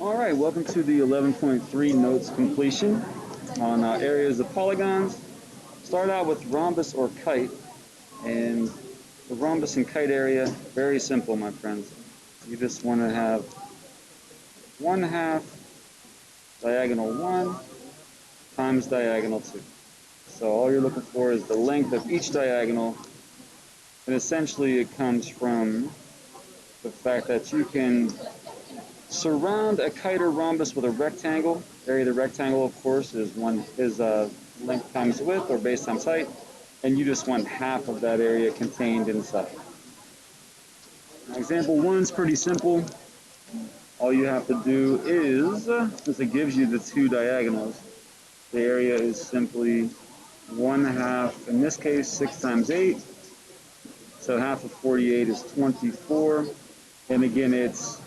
All right, welcome to the 11.3 notes completion on areas of polygons. Start out with rhombus or kite, and the rhombus and kite area, very simple, my friends. You just want to have 1/2 diagonal 1 times diagonal 2. So all you're looking for is the length of each diagonal, and essentially it comes from the fact that you can surround a kite or rhombus with a rectangle. Area of the rectangle, of course, is length times width or base times height, and you just want half of that area contained inside. Now, example 1 is pretty simple. All you have to do is, since it gives you the two diagonals, the area is simply 1/2, in this case, 6 times 8. So half of 48 is 24. And again, it's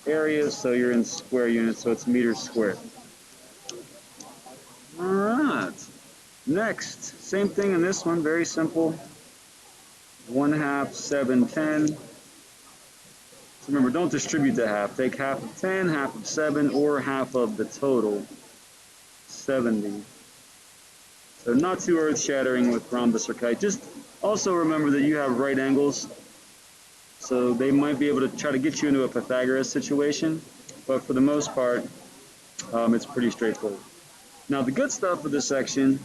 area, so you're in square units, so it's meters squared. All right. Next, same thing in this one, very simple. 1/2, 7, 10. So remember, don't distribute the half. Take half of 10, half of 7, or half of the total, 70. So not too earth-shattering with rhombus or kite. Just also remember that you have right angles, so they might be able to try to get you into a Pythagoras situation, but for the most part, it's pretty straightforward. Now, the good stuff of this section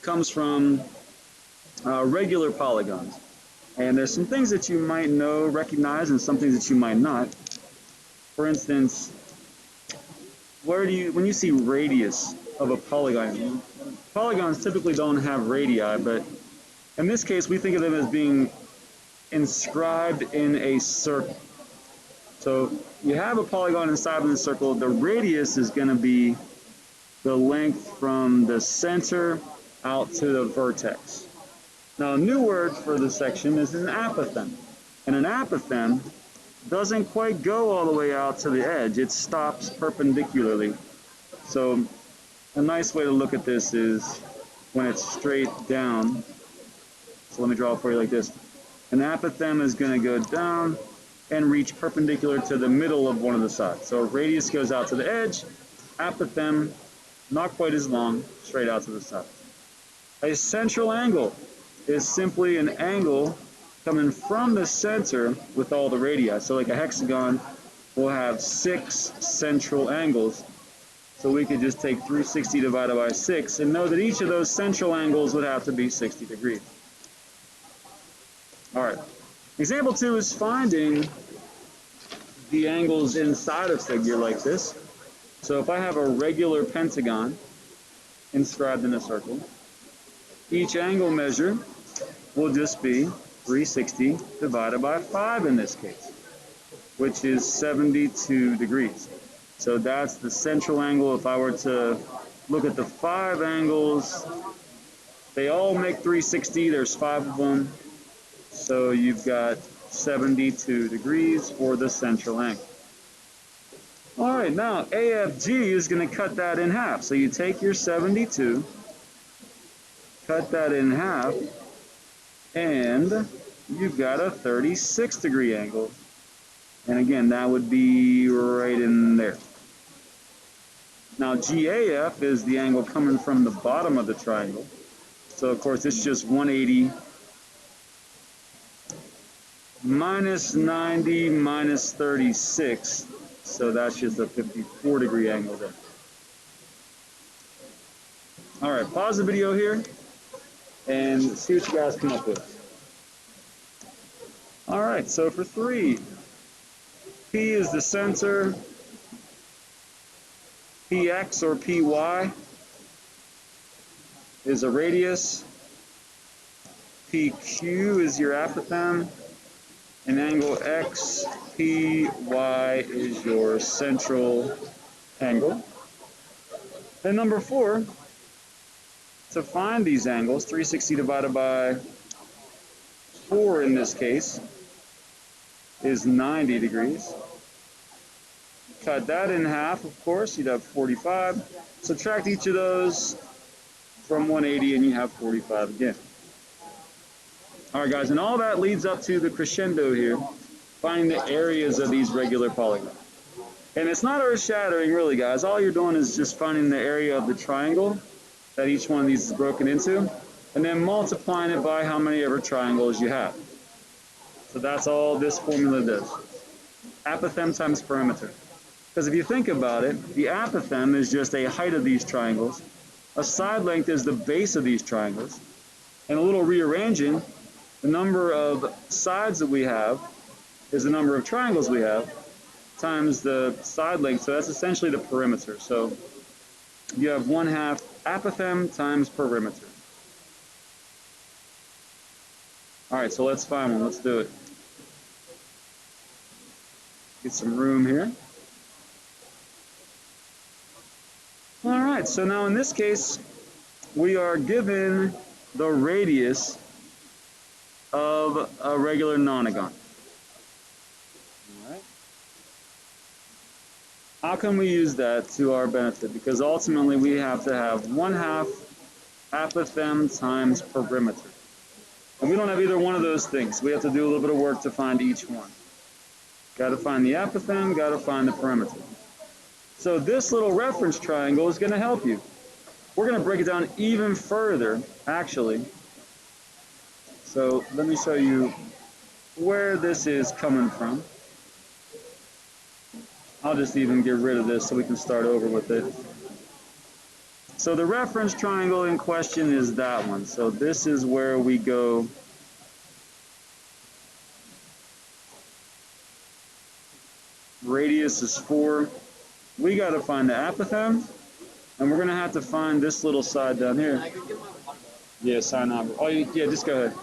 comes from regular polygons. And there's some things that you might know, recognize, and some things that you might not. For instance, when you see radius of a polygon, polygons typically don't have radii, but in this case, we think of them as being inscribed in a circle. So you have a polygon inside of the circle. The radius is going to be the length from the center out to the vertex. Now, a new word for this section is an apothem. And an apothem doesn't quite go all the way out to the edge. It stops perpendicularly. So a nice way to look at this is when it's straight down. So let me draw it for you like this. An apothem is going to go down and reach perpendicular to the middle of one of the sides. So radius goes out to the edge. Apothem, not quite as long, straight out to the side. A central angle is simply an angle coming from the center with all the radii. So like a hexagon will have 6 central angles. So we could just take 360 divided by 6 and know that each of those central angles would have to be 60 degrees. All right. Example 2 is finding the angles inside a figure like this. So if I have a regular pentagon inscribed in a circle, each angle measure will just be 360 divided by 5 in this case, which is 72 degrees. So that's the central angle. If I were to look at the 5 angles, they all make 360. There's 5 of them. So you've got 72 degrees for the central angle. All right, now AFG is going to cut that in half. So you take your 72, cut that in half, and you've got a 36 degree angle. And again, that would be right in there. Now GAF is the angle coming from the bottom of the triangle. So of course it's just 180 minus 90 minus 36. So that's just a 54 degree angle there. All right, pause the video here and see what you guys come up with. All right, so for 3, P is the center, PX or PY is a radius, PQ is your apothem, and angle XPY is your central angle. And number 4, to find these angles, 360 divided by 4 in this case is 90 degrees. Cut that in half, of course, you'd have 45. Subtract each of those from 180 and you have 45 again. All right, guys, and all that leads up to the crescendo here, finding the areas of these regular polygons. And it's not earth-shattering, really, guys. All you're doing is just finding the area of the triangle that each one of these is broken into, and then multiplying it by how many ever triangles you have. So that's all this formula does. Apothem times perimeter. Because if you think about it, the apothem is just a height of these triangles. A side length is the base of these triangles. And a little rearranging, the number of sides that we have is the number of triangles we have times the side length. So that's essentially the perimeter. So you have 1/2 apothem times perimeter. All right, so let's find one. Let's do it. Get some room here. All right, so now in this case, we are given the radius of a regular nonagon. All right. How can we use that to our benefit? Because ultimately we have to have 1/2 apothem times perimeter. And we don't have either one of those things. We have to do a little bit of work to find each one. Got to find the apothem, got to find the perimeter. So this little reference triangle is going to help you. We're going to break it down even further, actually. So let me show you where this is coming from. I'll just even get rid of this so we can start over with it. So the reference triangle in question is that one. So this is where we go. Radius is 4. We got to find the apothem, and we're going to have to find this little side down here. Yeah, sine over. Oh, yeah, just go ahead.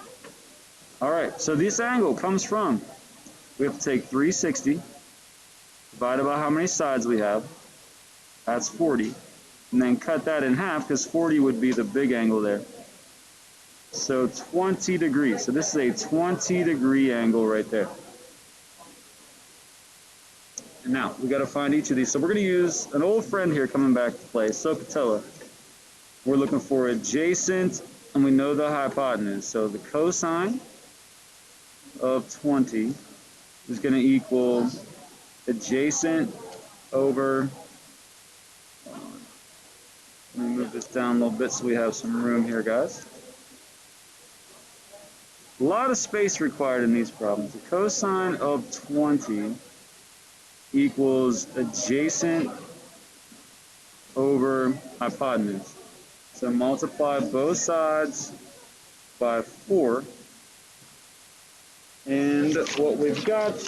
All right, so this angle comes from, we have to take 360, divided by how many sides we have. That's 40. And then cut that in half, because 40 would be the big angle there. So 20 degrees. So this is a 20-degree angle right there. And now, we got to find each of these. So we're going to use an old friend here coming back to play, SOHCAHTOA. We're looking for adjacent, and we know the hypotenuse. So the cosine of 20 is going to equal adjacent over, let me move this down a little bit so we have some room here, guys. A lot of space required in these problems. The cosine of 20 equals adjacent over hypotenuse. So multiply both sides by 4. And what we've got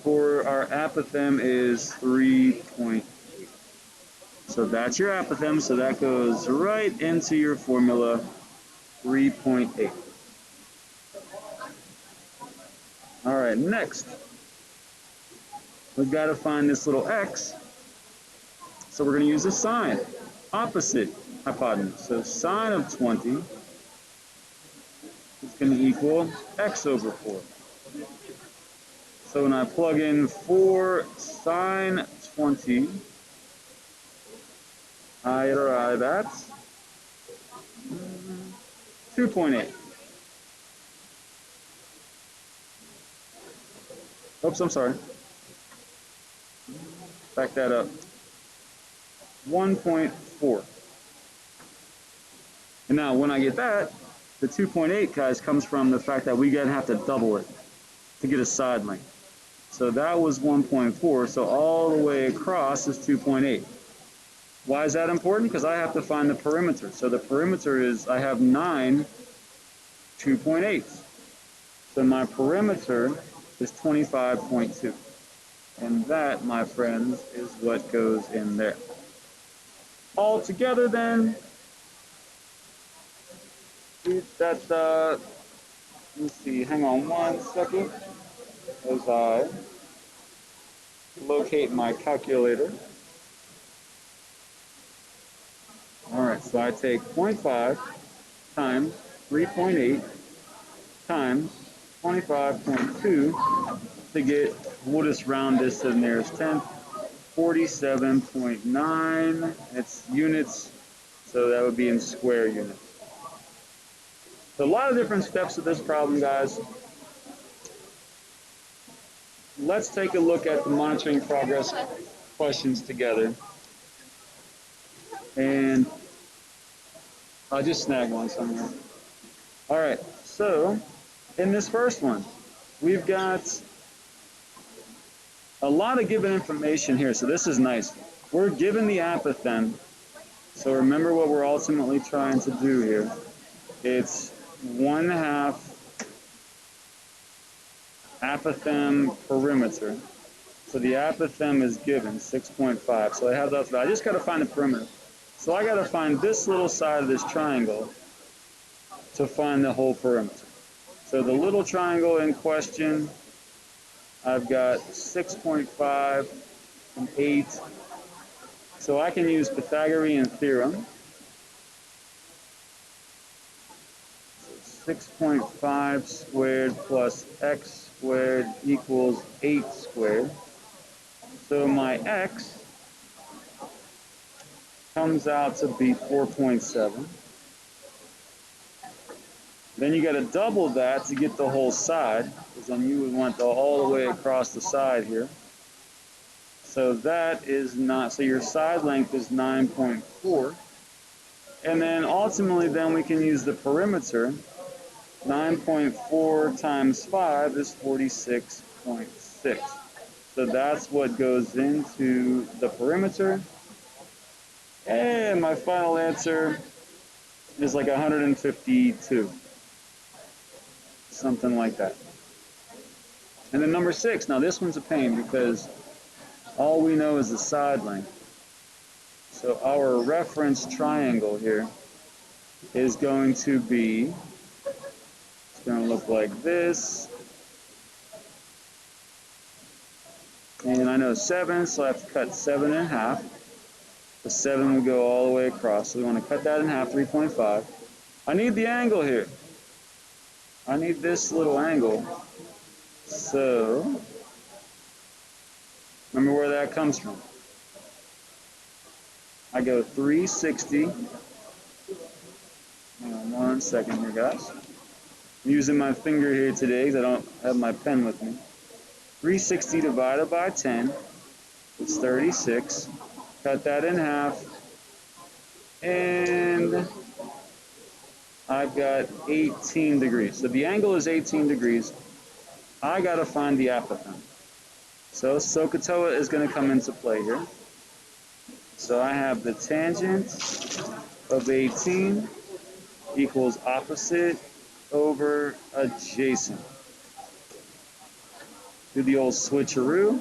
for our apothem is 3.8. So that's your apothem, so that goes right into your formula, 3.8. All right, next, we've got to find this little x. So we're going to use a sine, opposite hypotenuse. So sine of 20 is going to equal x over 4. So when I plug in 4 sine 20, I arrive at 2.8. Oops, I'm sorry. Back that up. 1.4. And now when I get that, the 2.8, guys, comes from the fact that we're going to have to double it to get a side length. So that was 1.4, so all the way across is 2.8. Why is that important? Because I have to find the perimeter. So the perimeter is, I have 9 2.8. So my perimeter is 25.2. And that, my friends, is what goes in there. All together then, that's, let me see, hang on one second as I locate my calculator. All right, so I take 0.5 times 3.8 times 25.2 to get, we'll just round this to the nearest tenth, 47.9. It's units, so that would be in square units. So a lot of different steps to this problem, guys. let's take a look at the monitoring progress questions together. And I'll just snag one somewhere. All right, so in this first one, we've got a lot of given information here, so this is nice. We're given the apothem, so remember what we're ultimately trying to do here. It's 1/2 apothem perimeter. So the apothem is given 6.5. So I have that. I just got to find the perimeter. So I got to find this little side of this triangle to find the whole perimeter. So the little triangle in question, I've got 6.5 and 8. So I can use Pythagorean theorem. 6.5 squared plus x squared equals 8 squared. So my x comes out to be 4.7. Then you got to double that to get the whole side, because then you would want all the way across the side here. So that is not, so your side length is 9.4. And then ultimately then we can use the perimeter. 9.4 times 5 is 46.6. So that's what goes into the perimeter. And my final answer is like 152. Something like that. And then number 6, now this one's a pain because all we know is the side length. So our reference triangle here is going to be, it's going to look like this. And I know 7, so I have to cut 7 in half. The 7 would go all the way across. So we want to cut that in half, 3.5. I need the angle here. I need this little angle. So, remember where that comes from. I go 360. Hang on 1 second here, guys. I'm using my finger here today because I don't have my pen with me. 360 divided by 10 is 36. Cut that in half. And I've got 18 degrees. So the angle is 18 degrees. I got to find the apothem. So SOHCAHTOA is going to come into play here. So I have the tangent of 18 equals opposite over adjacent. Do the old switcheroo.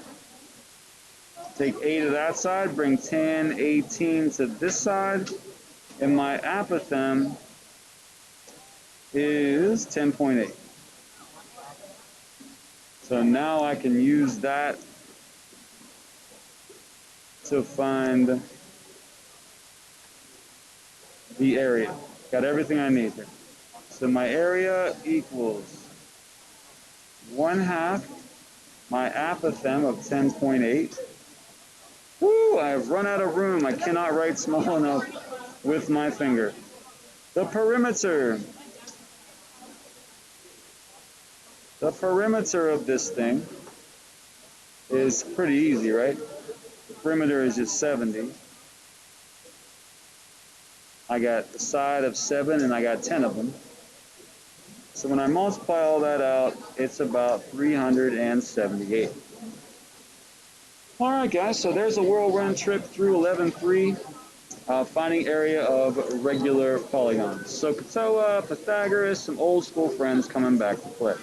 Take 8 to that side, bring 10, 18 to this side, and my apothem is 10.8. So now I can use that to find the area. Got everything I need here. So my area equals 1/2 my apothem of 10.8. Woo, I've run out of room. I cannot write small enough with my finger. The perimeter. The perimeter of this thing is pretty easy, right? The perimeter is just 70. I got the side of 7 and I got 10 of them. So when I multiply all that out, it's about 378. All right, guys, so there's a whirlwind trip through 11.3, finding area of regular polygons. So SOHCAHTOA, Pythagoras, some old school friends coming back to play.